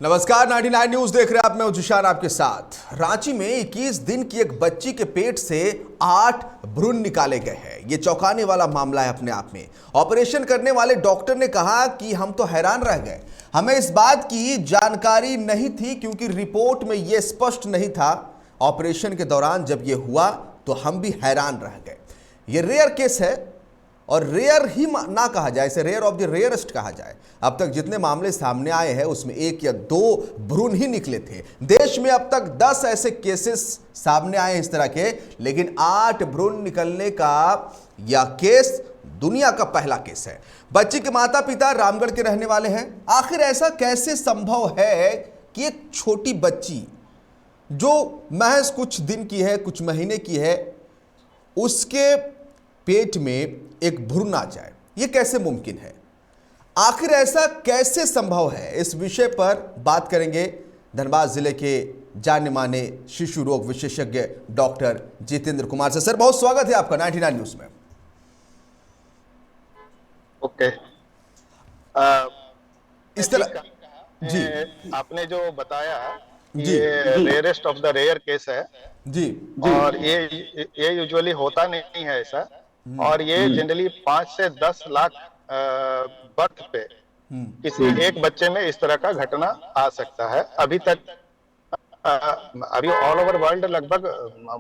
नमस्कार, 99 न्यूज देख रहे हैं आप। मैं जिशान आपके साथ। रांची में 21 दिन की एक बच्ची के पेट से 8 भ्रूण निकाले गए हैं। ये चौंकाने वाला मामला है अपने आप में। ऑपरेशन करने वाले डॉक्टर ने कहा कि हम तो हैरान रह गए, हमें इस बात की जानकारी नहीं थी क्योंकि रिपोर्ट में ये स्पष्ट नहीं था। ऑपरेशन के दौरान जब ये हुआ तो हम भी हैरान रह गए। ये रेयर केस है और रेयर ही ना कहा जाए, इसे रेयर ऑफ द रेयरेस्ट कहा जाए। अब तक जितने मामले सामने आए हैं उसमें 1 या 2 भ्रूण ही निकले थे। देश में अब तक 10 ऐसे केसेस सामने आए इस तरह के, लेकिन 8 भ्रूण निकलने का यह केस दुनिया का पहला केस है। बच्ची के माता पिता रामगढ़ के रहने वाले हैं। आखिर ऐसा कैसे संभव है कि एक छोटी बच्ची जो महज कुछ दिन की है, कुछ महीने की है, उसके पेट में एक भ्रूण आ जाए? यह कैसे मुमकिन है? आखिर ऐसा कैसे संभव है? इस विषय पर बात करेंगे धनबाद जिले के जाने माने शिशु रोग विशेषज्ञ डॉक्टर जितेंद्र कुमार से। सर, बहुत स्वागत है आपका 99 न्यूज में। ओके। इस तरह जी, आपने जो बताया जी ये rarest of the rare case है जी और ये यूजुअली होता नहीं है ऐसा। और ये जनरली 5 से 10 लाख बर्थ पे किसी एक बच्चे में इस तरह का घटना आ सकता है। अभी तक अभी ऑल ओवर वर्ल्ड लगभग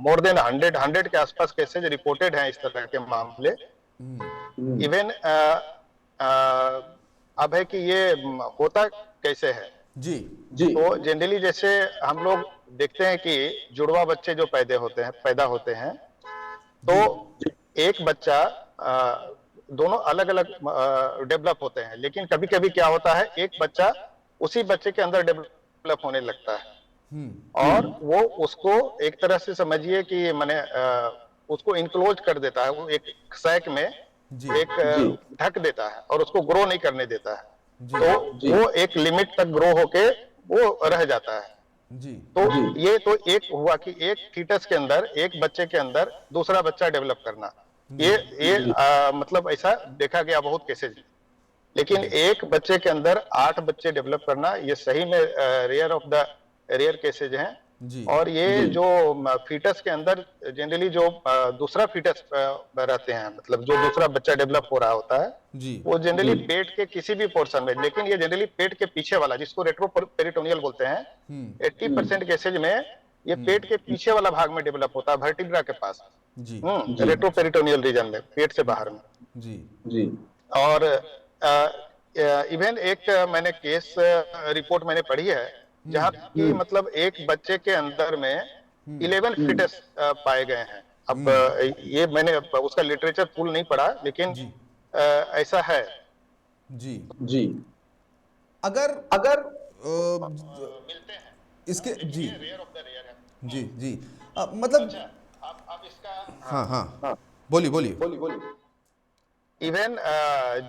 मोर देन 100 के आसपास केसेज रिपोर्टेड हैं इस तरह के मामले। इवन अब है कि ये होता कैसे है। जी तो जनरली जैसे हम लोग देखते हैं कि जुड़वा बच्चे जो पैदा होते हैं तो एक बच्चा दोनों अलग अलग डेवलप होते हैं, लेकिन कभी कभी क्या होता है एक बच्चा उसी बच्चे के अंदर डेवलप होने लगता है और वो उसको एक तरह से समझिए कि माने उसको इनक्लोज कर देता है, वो एक सैक में एक ढक देता है और उसको ग्रो नहीं करने देता है। तो वो एक लिमिट तक ग्रो होके वो रह जाता है। तो ये तो एक हुआ कि एक फीटस के अंदर, एक बच्चे के अंदर दूसरा बच्चा डेवलप करना, ये मतलब ऐसा देखा गया बहुत केसेज। लेकिन एक बच्चे के अंदर 8 बच्चे डेवलप करना ये सही में rare of the rare cases हैं। और ये जो फीटस के अंदर जनरली जो दूसरा फीटस रहते हैं, मतलब जो दूसरा बच्चा डेवलप हो रहा होता है वो जनरली पेट के किसी भी पोर्शन में, लेकिन ये जनरली पेट के पीछे वाला जिसको रेट्रोपेरिटोनियल बोलते हैं, 80% केसेज में ये पेट के पीछे वाला भाग में डेवलप होता है, वर्टिब्रा के पास, रेट्रोपेरिटोनियल रीजन में, पेट से बाहर में। और इवन एक मैंने केस रिपोर्ट मैंने पढ़ी है जहां की मतलब एक बच्चे के अंदर में 11 फीटस पाए गए हैं। अब ये मैंने उसका लिटरेचर फुल नहीं पढ़ा, लेकिन ऐसा है। जी अगर मिलते हैं इसके रेयर ऑफ द रेयर है। जी मतलब अब इसका हाँ बोलिए। इवन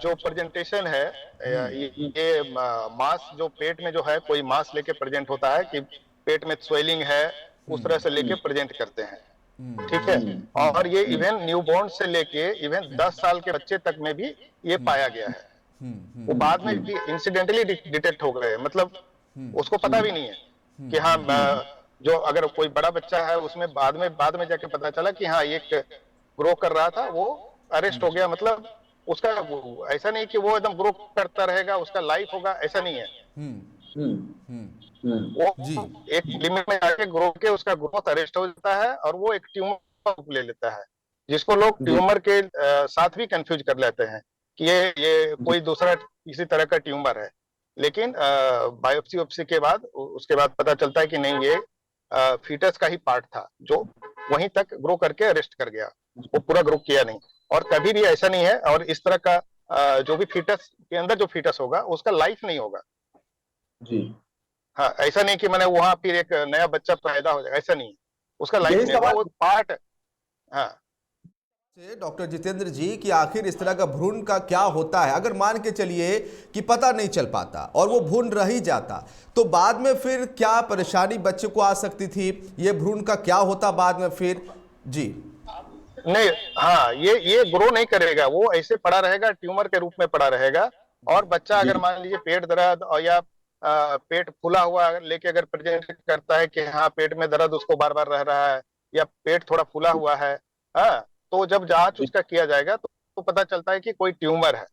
जो प्रेजेंटेशन है ये मास जो पेट में जो है, कोई मास लेके प्रेजेंट होता है कि पेट में स्वेलिंग है, उस तरह से लेके प्रेजेंट करते हैं, ठीक है। और ये इवन न्यूबॉर्न से लेके इवन 10 साल के बच्चे तक में भी ये पाया गया है। वो बाद में इंसिडेंटली डिटेक्ट हो गए, मतलब उसको पता भी नहीं है कि हाँ जो अगर कोई बड़ा बच्चा है उसमें बाद में जाके पता चला कि हाँ ये ग्रो कर रहा था, वो अरेस्ट हो गया। मतलब उसका ऐसा नहीं कि वो एकदम ग्रो करता रहेगा, उसका लाइफ होगा, ऐसा नहीं है। वो एक लिमिट में आके ग्रो के उसका ग्रोथ अरेस्ट हो जाता है और वो एक ट्यूमर ले लेता है, जिसको लोग ट्यूमर के साथ भी कंफ्यूज कर लेते हैं कि ये कोई दूसरा किसी तरह का ट्यूमर है। लेकिन बायोप्सी के बाद उसके बाद पता चलता है कि नहीं, ये फीटस का ही पार्ट था जो वहीं तक ग्रो करके अरेस्ट कर गया, वो पूरा ग्रो किया नहीं। और कभी भी ऐसा नहीं है, और इस तरह का जो भी फीटस के अंदर जो फीटस होगा उसका लाइफ नहीं होगा। हाँ, ऐसा नहीं कि मैंने वहां फिर एक नया बच्चा पैदा हो जाएगा, ऐसा नहीं, उसका लाइफ नहीं होगा, वो पार्ट। हाँ डॉक्टर जितेंद्र जी कि आखिर इस तरह का भ्रूण का क्या होता है? अगर मान के चलिए कि पता नहीं चल पाता और वो भ्रूण रह ही जाता, तो बाद में फिर क्या परेशानी बच्चे को आ सकती थी? ये भ्रूण का क्या होता बाद में फिर? नहीं, हाँ, ये ग्रो नहीं करेगा, वो ऐसे पड़ा रहेगा, ट्यूमर के रूप में पड़ा रहेगा। और बच्चा अगर मान लीजिए पेट दर्द और या पेट फूला हुआ लेके अगर प्रेजेंट करता है कि हाँ पेट में दर्द उसको बार बार रह रहा है या पेट थोड़ा फूला हुआ है, हाँ, तो जब जांच उसका किया जाएगा तो पता चलता है कि कोई ट्यूमर है।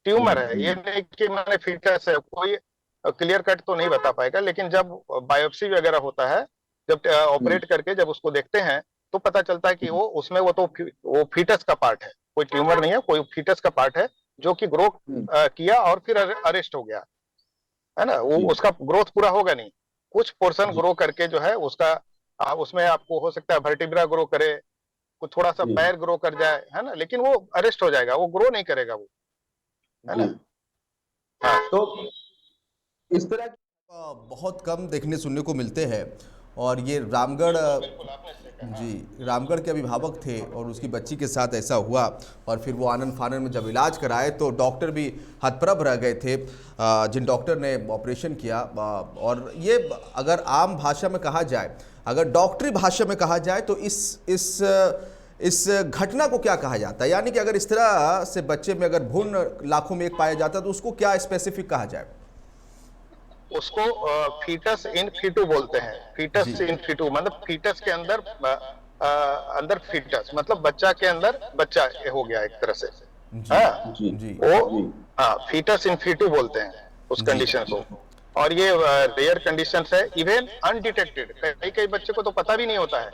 ट्यूमर है, ये नहीं कि मैंने फीटस है, कोई क्लियर कट तो नहीं बता पाएगा, लेकिन जब बायोप्सी वगैरह होता है, जब ऑपरेट करके जब उसको देखते हैं तो पता चलता है कि वो उसमें वो फीटस का पार्ट है, कोई ट्यूमर नहीं है, कोई फीटस का पार्ट है जो कि ग्रो किया और फिर अरेस्ट हो गया है ना। वो उसका ग्रोथ पूरा होगा नहीं, कुछ पोर्शन ग्रो करके जो है उसका उसमें आपको हो सकता है वर्टिब्रा ग्रो करे, कुछ थोड़ा सा पैर ग्रो कर जाए, है ना, लेकिन वो अरेस्ट हो जाएगा, वो ग्रो नहीं करेगा वो, है ना। हाँ, तो इस तरह के बहुत कम देखने सुनने को मिलते हैं। और ये रामगढ़ जी, रामगढ़ के अभिभावक थे और उसकी बच्ची के साथ ऐसा हुआ और फिर वो आनन फानन में जब इलाज कराए तो डॉक्टर भी हतप्रभ रह गए थे, जिन डॉक्टर ने ऑपरेशन किया। और ये अगर आम भाषा में कहा जाए, अगर डॉक्टरी भाषा में कहा जाए तो इस घटना को क्या कहा जाता है? यानी कि अगर इस तरह से बच्चे में अगर भ्रूण लाखों में एक पाया जाता है तो उसको क्या स्पेसिफिक कहा जाए? उसको फीटस इन फीटू बोलते हैं। फीटस इन फीटू मतलब फीटस के अंदर अंदर फीटस मतलब बच्चा के अंदर बच्चा हो गया एक तरह से। हाँ, वो हाँ फीटस इन फीटू बोलते हैं उस कंडीशन को। और ये रेयर कंडीशन है, इवन अनडिटेक्टेड, कई कई बच्चे को तो पता भी नहीं होता है।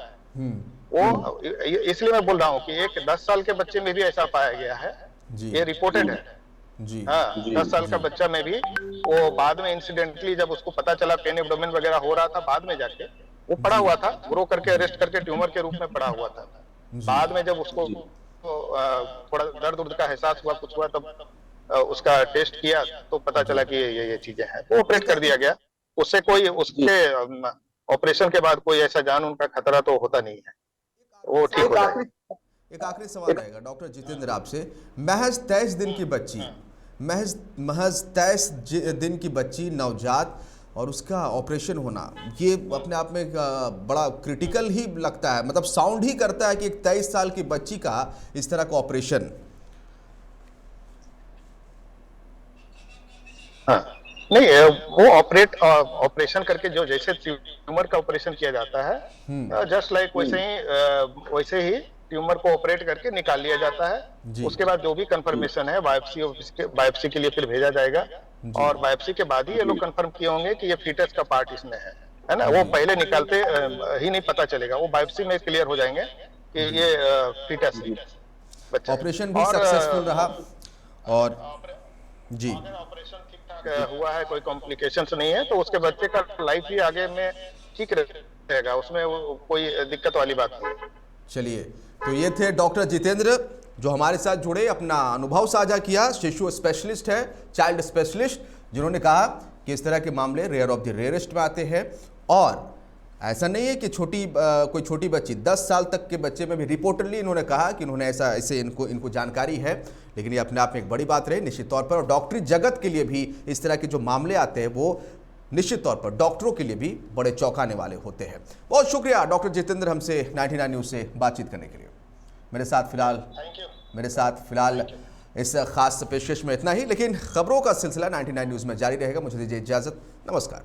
वो इसलिए मैं बोल रहा हूँ कि एक 10 साल के बच्चे में भी ऐसा पाया गया है, ये रिपोर्टेड है जी। हाँ। 10 साल का बच्चा में भी वो बाद में इंसिडेंटली जब उसको पता चला पेन एब्डोमेन वगैरह हो रहा था, बाद में जाके वो पड़ा हुआ था, ग्रो करके अरेस्ट करके ट्यूमर के रूप में पड़ा हुआ था। बाद में जब उसको थोड़ा दर्द उर्द का एहसास हुआ, कुछ हुआ, तब उसका टेस्ट किया तो पता चला कि ये चीजें हैं, तो ऑपरेट कर दिया गया। उससे कोई उसके ऑपरेशन के बाद कोई ऐसा जान उनका खतरा तो होता नहीं है, वो ठीक हो जाएगा। एक आखिरी सवाल रहेगा डॉक्टर जितेंद्र आपसे। महज 23 दिन की बच्ची, महज 23 दिन की बच्ची नवजात, और उसका ऑपरेशन होना, ये अपने आप में एक बड़ा क्रिटिकल ही लगता है। मतलब साउंड ही करता है कि एक 23 साल की बच्ची का इस तरह का ऑपरेशन। हाँ, नहीं वो ऑपरेशन करके जो जैसे ट्यूमर का ऑपरेशन किया जाता है, जस्ट लाइक वैसे ही ट्यूमर को ऑपरेट करके निकाल लिया जाता है। उसके बाद जो भी कंफर्मेशन है बायोप्सी के लिए फिर भेजा जाएगा, और बायोप्सी के बाद ही ये लोग कंफर्म किए होंगे कि ये फीटस का पार्ट इसमें है ना। वो पहले निकालते ही नहीं पता चलेगा, वो बायोप्सी में क्लियर हो जाएंगे कि ये फीटस बच्चा। ऑपरेशन भी सक्सेसफुल रहा और जी ऑपरेशन ठीक ठाक हुआ है, कोई कॉम्प्लिकेशंस नहीं है, तो उसके बच्चे का लाइफ भी आगे में ठीक रहेगा, उसमें कोई दिक्कत वाली बात नहीं है। चलिए, तो ये थे डॉक्टर जितेंद्र जो हमारे साथ जुड़े, अपना अनुभव साझा किया। शिशु स्पेशलिस्ट है, चाइल्ड स्पेशलिस्ट, जिन्होंने कहा कि इस तरह के मामले रेयर ऑफ द रेयरेस्ट में आते हैं। और ऐसा नहीं है कि कोई छोटी बच्ची 10 साल तक के बच्चे में भी रिपोर्टली इन्होंने कहा कि इन्होंने ऐसे इनको जानकारी है, लेकिन ये अपने आप में एक बड़ी बात रही निश्चित तौर पर। और डॉक्टरी जगत के लिए भी इस तरह के जो मामले आते हैं वो निश्चित तौर पर डॉक्टरों के लिए भी बड़े चौंकाने वाले होते हैं। बहुत शुक्रिया डॉक्टर जितेंद्र हमसे 99 न्यूज़ से बातचीत करने के लिए। मेरे साथ फिलहाल इस खास पेशकश में इतना ही, लेकिन खबरों का सिलसिला 99 न्यूज़ में जारी रहेगा। मुझे दीजिए इजाज़त, नमस्कार।